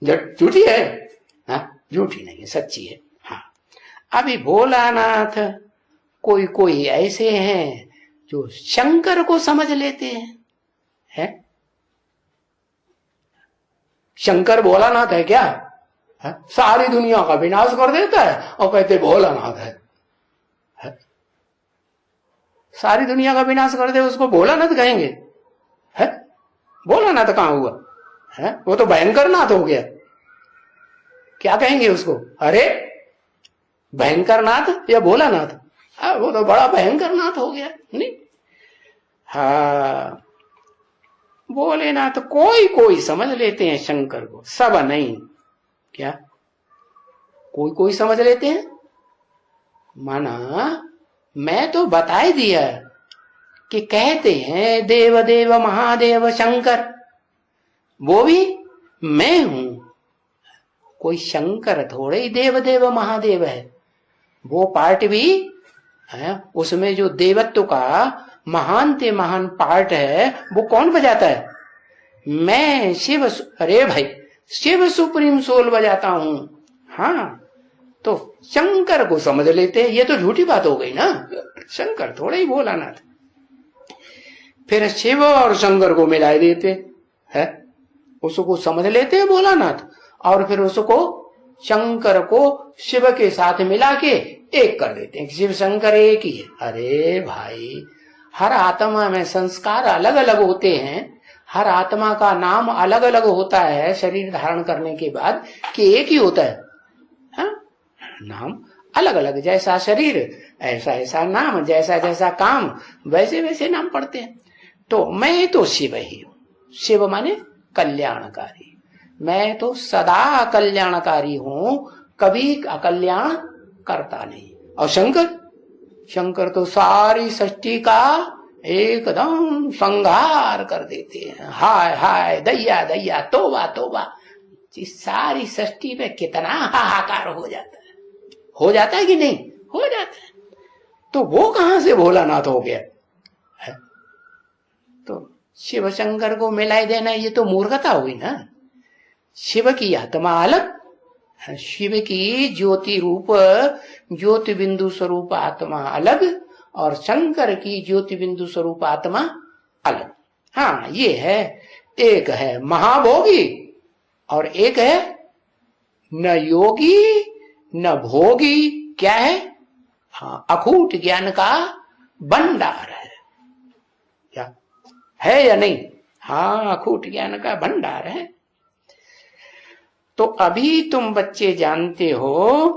झूठी है? हाँ, झूठी नहीं है, सच्ची है। हाँ, अभी भोलानाथ कोई कोई ऐसे हैं जो शंकर को समझ लेते हैं? शंकर भोलानाथ है क्या? है? सारी दुनिया का विनाश कर देता है और कहते भोलानाथ है। सारी दुनिया का विनाश कर दे उसको भोलानाथ कहेंगे? है? भोलानाथ कहां हुआ है? वो तो भयंकर नाथ हो गया। क्या कहेंगे उसको? अरे भयंकर नाथ या भोलानाथ? वो तो बड़ा भयंकर नाथ हो गया नहीं। हाँ, भोलेनाथ कोई कोई समझ लेते हैं शंकर को, सब नहीं। क्या कोई कोई समझ लेते हैं? माना मैं तो बता ही दिया कि कहते हैं देव देव महादेव शंकर, वो भी मैं हूं। कोई शंकर थोड़े ही देव देव महादेव है। वो पार्ट भी है, उसमें जो देवत्व का महान ते महान पार्ट है वो कौन बजाता है? मैं शिव। अरे भाई, शिव सुप्रीम सोल बजाता हूं। हाँ, तो शंकर को समझ लेते हैं। ये तो झूठी बात हो गई ना, शंकर थोड़े ही भोलानाथ। फिर शिव और शंकर को मिला देते हैं, उसको समझ लेते हैं भोलानाथ, और फिर उसको शंकर को शिव के साथ मिला के एक कर देते हैं। शिव शंकर एक ही है। अरे भाई, हर आत्मा में संस्कार अलग अलग होते हैं, हर आत्मा का नाम अलग अलग होता है शरीर धारण करने के बाद, कि एक ही होता है? हाँ? नाम अलग अलग, जैसा शरीर ऐसा ऐसा नाम, जैसा जैसा काम वैसे वैसे नाम पड़ते हैं। तो मैं तो शिव ही हूं। शिव माने कल्याणकारी। मैं तो सदा कल्याणकारी हूं, कभी अकल्याण करता नहीं। और शंकर, शंकर तो सारी सृष्टि का एकदम संहार कर देते हैं। हाय हाय दैया दैया, तोबा तोबा, सारी सृष्टि में कितना हाहाकार हो जाता है। हो जाता है कि नहीं? हो जाता है। तो वो कहां से भोलानाथ हो गया है? तो शिव शंकर को मिलाई देना ये तो मूर्खता हुई ना। शिव की आत्मा अलग, शिव की ज्योति रूप ज्योति बिंदु स्वरूप आत्मा अलग, और शंकर की ज्योति बिंदु स्वरूप आत्मा अलग। हाँ, ये है, एक है महाभोगी और एक है न योगी न भोगी। क्या है? हाँ, अखूट ज्ञान का भंडार है। क्या है या नहीं? हाँ, अखूट ज्ञान का भंडार है। तो अभी तुम बच्चे जानते हो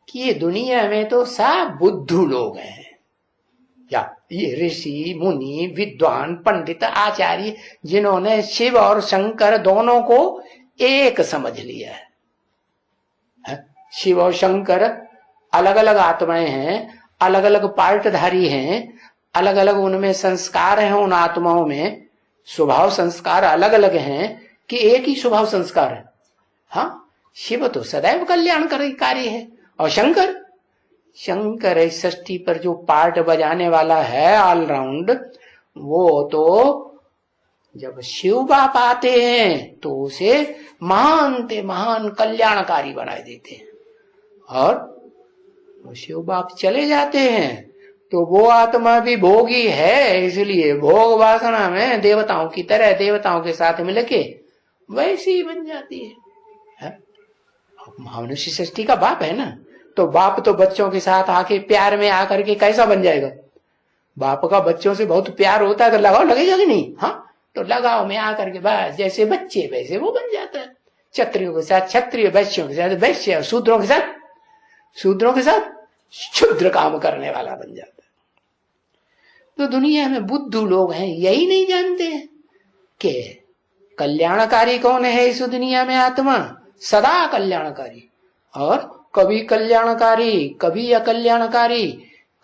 कि ये दुनिया में तो सब बुद्धू लोग हैं, या ये ऋषि मुनि विद्वान पंडित आचार्य, जिन्होंने शिव और शंकर दोनों को एक समझ लिया है। शिव और शंकर अलग अलग आत्माएं हैं, अलग अलग पार्टधारी हैं, अलग अलग उनमें संस्कार हैं, उन आत्माओं में स्वभाव संस्कार अलग अलग हैं कि एक ही स्वभाव संस्कार है। हाँ, शिव तो सदैव कल्याणकारी है, और शंकर, शंकर इस सृष्टि पर जो पार्ट बजाने वाला है ऑलराउंड, वो तो जब शिव बाप आते हैं तो उसे महान ते महान कल्याणकारी बना देते हैं, और शिव बाप चले जाते हैं तो वो आत्मा भी भोगी है, इसलिए भोग वासना में देवताओं की तरह देवताओं के साथ मिलके वैसी ही बन जाती है। मनुष्य सृष्टि का बाप है ना, तो बाप तो बच्चों के साथ आके प्यार में आकर के कैसा बन जाएगा? बाप का बच्चों से बहुत प्यार होता है तो लगाव लगेगा कि नहीं? हाँ, तो लगाव में आकर के बस जैसे बच्चे वैसे वो बन जाता है। क्षत्रियों के साथ क्षत्रिय, वैश्यों के साथ वैश्य, शूद्रों के साथ क्षुद्र काम करने वाला बन जाता है। तो दुनिया में बुद्धू लोग हैं, यही नहीं जानते हैं कि कल्याणकारी कौन है इस दुनिया में? आत्मा सदा कल्याणकारी, और कभी कल्याणकारी कभी अकल्याणकारी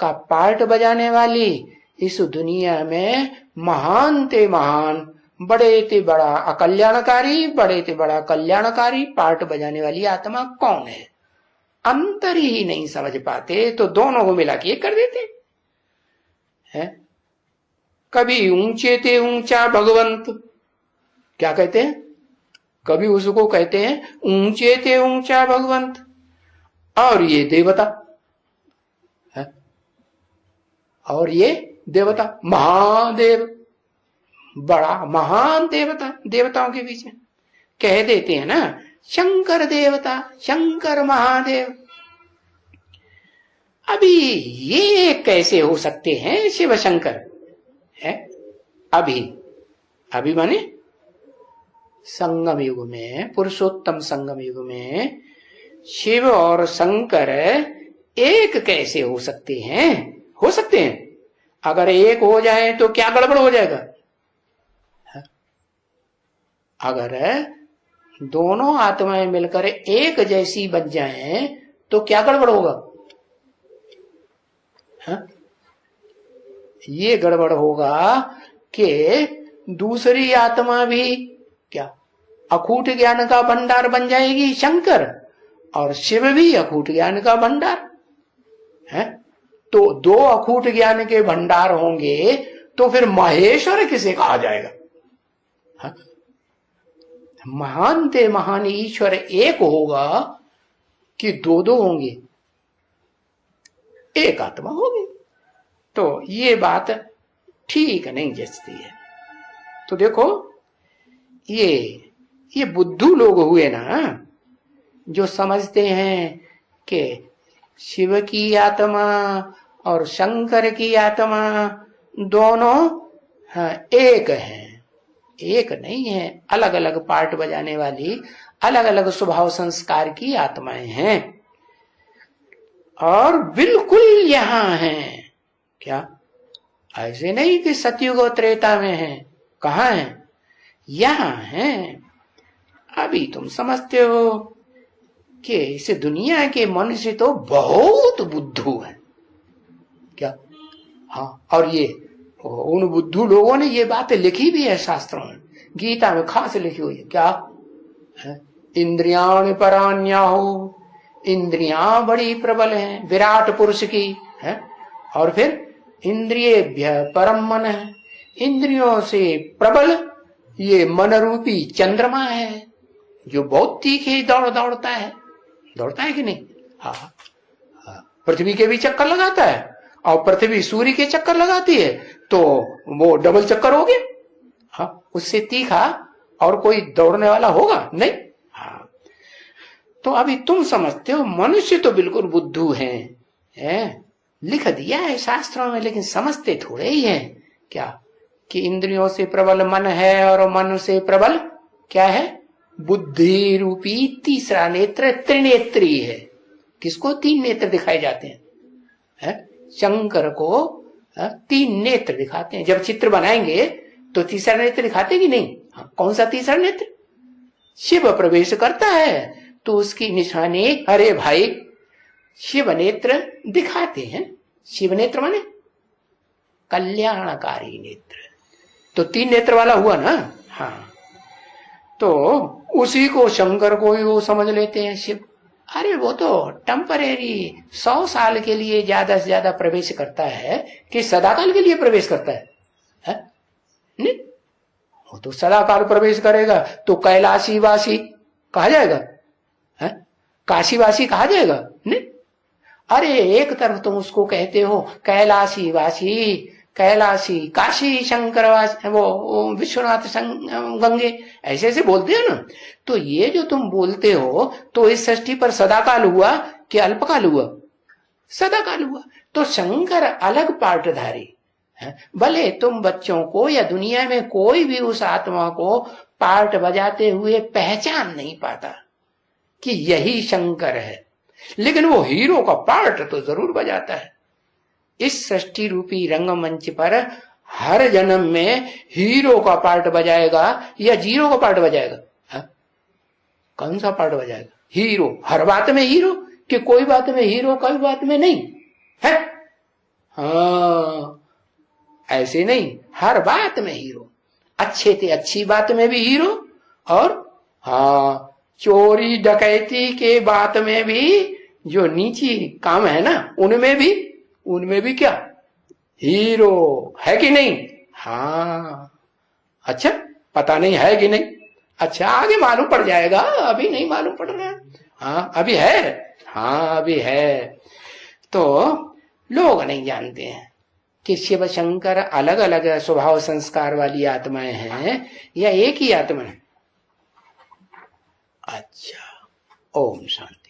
का पार्ट बजाने वाली इस दुनिया में महान ते महान, बड़े ते बड़ा अकल्याणकारी, बड़े ते बड़ा कल्याणकारी पार्ट बजाने वाली आत्मा कौन है? अंतर ही नहीं समझ पाते, तो दोनों को मिला के कर देते हैं। कभी ऊंचे ते ऊंचा भगवंत, क्या कहते हैं? कभी उसको कहते हैं ऊंचे ते ऊंचा भगवंत, और ये देवता है, और ये देवता महादेव, बड़ा महान देवता, देवताओं के बीच में कह देते हैं ना शंकर देवता, शंकर महादेव। अभी ये कैसे हो सकते हैं शिव शंकर है? अभी माने संगम युग में, पुरुषोत्तम संगम युग में शिव और शंकर एक कैसे हो सकते हैं? हो सकते हैं। अगर एक हो जाए तो क्या गड़बड़ हो जाएगा? अगर दोनों आत्माएं मिलकर एक जैसी बन जाएं तो क्या गड़बड़ होगा? ये गड़बड़ होगा कि दूसरी आत्मा भी क्या अखूट ज्ञान का भंडार बन जाएगी शंकर, और शिव भी अखूट ज्ञान का भंडार है। तो दो अखूट ज्ञान के भंडार होंगे तो फिर महेश्वर किसे कहा जाएगा? हा? महान ते महान ईश्वर एक होगा कि दो दो होंगे? एक आत्मा होगी। तो ये बात ठीक नहीं जचती है। तो देखो ये बुद्धू लोग हुए ना, जो समझते हैं कि शिव की आत्मा और शंकर की आत्मा दोनों एक हैं। एक नहीं है, अलग अलग पार्ट बजाने वाली अलग अलग स्वभाव संस्कार की आत्माएं हैं, और बिल्कुल यहां हैं। क्या ऐसे नहीं कि सतयुग और त्रेता में है? कहां है? यहां है। अभी तुम समझते हो कि इस दुनिया के मनुष्य तो बहुत बुद्धू है क्या? हाँ, और ये उन बुद्धू लोगों ने ये बातें लिखी भी है शास्त्रों में, गीता में खास लिखी हुई है। क्या है? इंद्रियाण परान्याहु, इंद्रियां बड़ी प्रबल हैं विराट पुरुष की है, और फिर इंद्रियेभ्य परम मन है, इंद्रियों से प्रबल ये मन रूपी चंद्रमा है, जो बहुत तीखे दौड़ता है कि नहीं? हाँ, पृथ्वी के भी चक्कर लगाता है, और पृथ्वी सूर्य के चक्कर लगाती है, तो वो डबल चक्कर हो गया। हाँ, उससे तीखा और कोई दौड़ने वाला होगा नहीं। हाँ, तो अभी तुम समझते हो मनुष्य तो बिल्कुल बुद्धू हैं, लिख दिया है शास्त्रों में, लेकिन समझते थोड़े ही हैं। क्या कि इंद्रियों से प्रबल मन है, और मन से प्रबल क्या है? बुद्धि रूपी तीसरा नेत्र त्रिनेत्री है। किसको तीन नेत्र दिखाए जाते हैं? शंकर को तीन नेत्र दिखाते हैं। जब चित्र बनाएंगे तो तीसरा नेत्र दिखाते कि नहीं? कौन सा तीसरा नेत्र? शिव प्रवेश करता है तो उसकी निशानी, अरे भाई शिव नेत्र दिखाते हैं। शिव नेत्र माने कल्याणकारी नेत्र, तो तीन नेत्र वाला हुआ ना। हाँ, तो उसी को शंकर को ही वो समझ लेते हैं शिव। अरे वो तो टेम्परेरी 100 साल के लिए ज्यादा से ज्यादा प्रवेश करता है कि सदाकाल के लिए प्रवेश करता है? नहीं, वो तो सदाकाल प्रवेश करेगा तो कैलाशी वासी कहा जाएगा, काशीवासी कहा जाएगा? नहीं। अरे एक तरफ तुम उसको कहते हो कैलाशी वासी, कैलाशी काशी शंकरवासी, वो विश्वनाथ गंगे, ऐसे ऐसे बोलते हो ना। तो ये जो तुम बोलते हो तो इस सृष्टि पर सदाकाल हुआ कि अल्पकाल हुआ? सदाकाल हुआ। तो शंकर अलग पार्टधारी है। भले तुम बच्चों को या दुनिया में कोई भी उस आत्मा को पार्ट बजाते हुए पहचान नहीं पाता कि यही शंकर है, लेकिन वो हीरो का पार्ट तो जरूर बजाता है। इस सृष्टि रूपी रंगमंच पर हर जन्म में हीरो का पार्ट बजाएगा या जीरो का पार्ट बजाएगा? कौन सा पार्ट बजाएगा? हीरो। हर बात में हीरो कि कोई बात में हीरो, कोई बात में नहीं है? हाँ, ऐसे नहीं, हर बात में हीरो। अच्छे से अच्छी बात में भी हीरो, और हाँ चोरी डकैती के बात में भी जो नीची काम है ना, उनमें भी क्या हीरो है कि नहीं? हाँ, अच्छा, पता नहीं है कि नहीं। अच्छा आगे मालूम पड़ जाएगा, अभी नहीं मालूम पड़ रहा है। हाँ अभी है, हाँ अभी है। तो लोग नहीं जानते हैं कि शिव शंकर अलग अलग स्वभाव संस्कार वाली आत्माएं हैं या एक ही आत्मा है। अच्छा, ओम शांति।